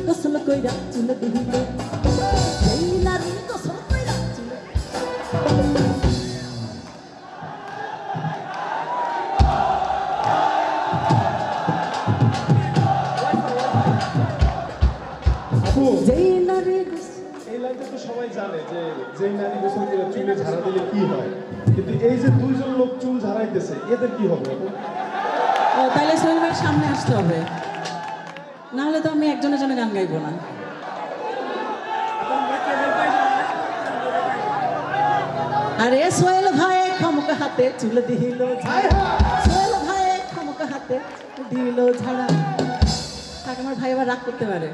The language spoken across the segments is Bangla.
গোসল কইরা চুল দিল, সেই নারী গোসল কইরা চুল। আপু যেই নারী এই লাইনটা তো সবাই জানে যে যেই নারী গোসল করে চুলে ঝাড়া দিলে কি হয়, কিন্তু এই যে দুইজন লোক চুল ঝাড়াইতেছে এদের কি হবে আপু? ও তাইলে সোহেল ভাই সামনে আসতে হবে, না হলে তো আমি একজনের জন্য গান গাইবো না। আরে সোহেল ভাই খমক হাতে চুল দিল ঝাড়া, সোহেল ভাই খমক হাতে দিল ঝাড়া। তাকে আমার ভাই আবার রাগ করতে পারে।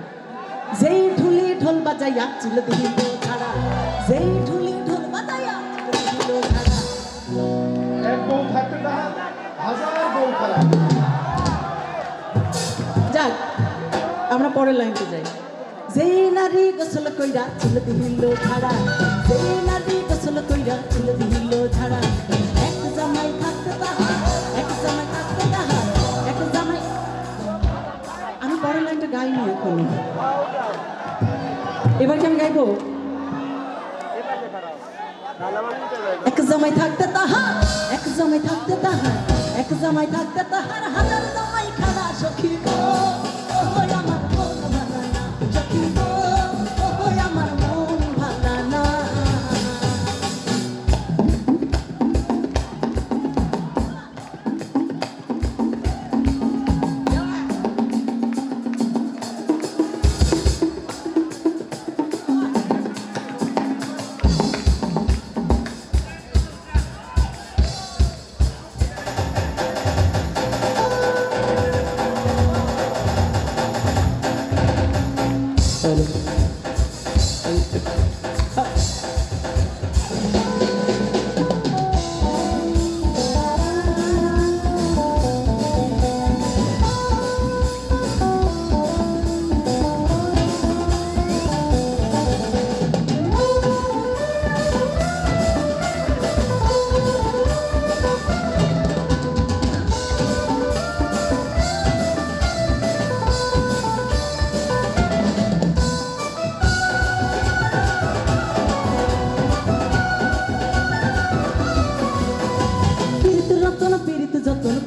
যেই ঢুলি ঢোল বাজাইয়া চুল দিল ঝাড়া, যেই ঢুলি ঢোল বাজাইয়া চুল দিল ঝাড়া। এক বউ থাকতে তাহার হাজার বউ খারাপ। যাক আমরা পরের লাইনতে যাই। যেই নারী গোসল কইরা চুল দিল ঝাড়া, যেই নারী গোসল কইরা চুল দিল ঝাড়া। এক জামাই থাকতে তাহার, এক জামাই থাকতে তাহার, এক জামাই। আমি পরের লাইনটা গাইনি এখন, এবার কি আমি গাইবো? এক জামাই থাকতে তাহার, এক জামাই থাকতে তাহার, এক জামাই থাকতে তাহার, হাজার জামাই খানা সখী গো। ওই আমার মন ভালা না সখী গো, ওই আমার মন ভালা না।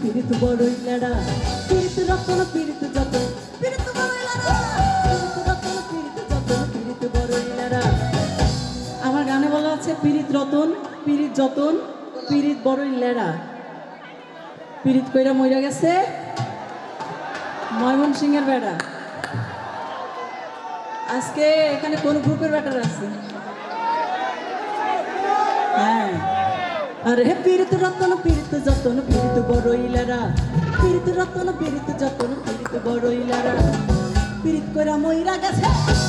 পীড়িত বড়ই লেড়া, পীড়িত রতন পীড়িত যতন, পীড়িত বড়ই লেড়া, পীড়িত রতন পীড়িত যতন, পীড়িত বড়ই লেড়া। আমার গানে বলা আছে পীড়িত রতন, পীড়িত যতন, পীড়িত বড়ই লেড়া। পীড়িত কইরা মইরা গেছে ময়মনসিংহের বেড়া। আজকে এখানে কোন গ্রুপের ব্যাটার আছে? হ্যাঁ, আরে পীড়িত রতন পীড়িত যতন, পীড়িত বড়ই লেড়া, পীড়িত রতন পীড়িত যতন, পীড়িত বড়ই লেড়া। পীড়িত কইরা মইরা গেছে,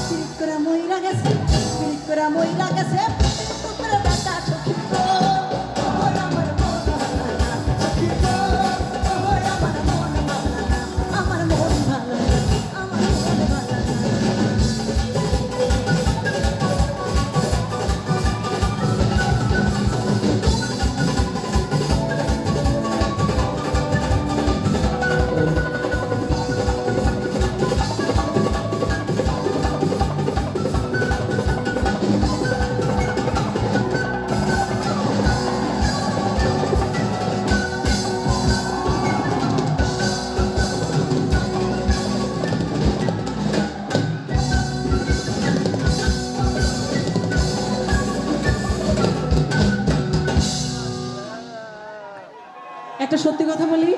পীড়িত কইরা মইরা গেছে, পীড়িত কইরা মইরা গেছে, পীড়িত কইরা বেটা সখী গো। ওই আমার মন ভালা না সখী গো, ওই আমার মন ভালা না, আমার মন ভালা না, আমার মন ভালা না। একটা সত্যি কথা বলি,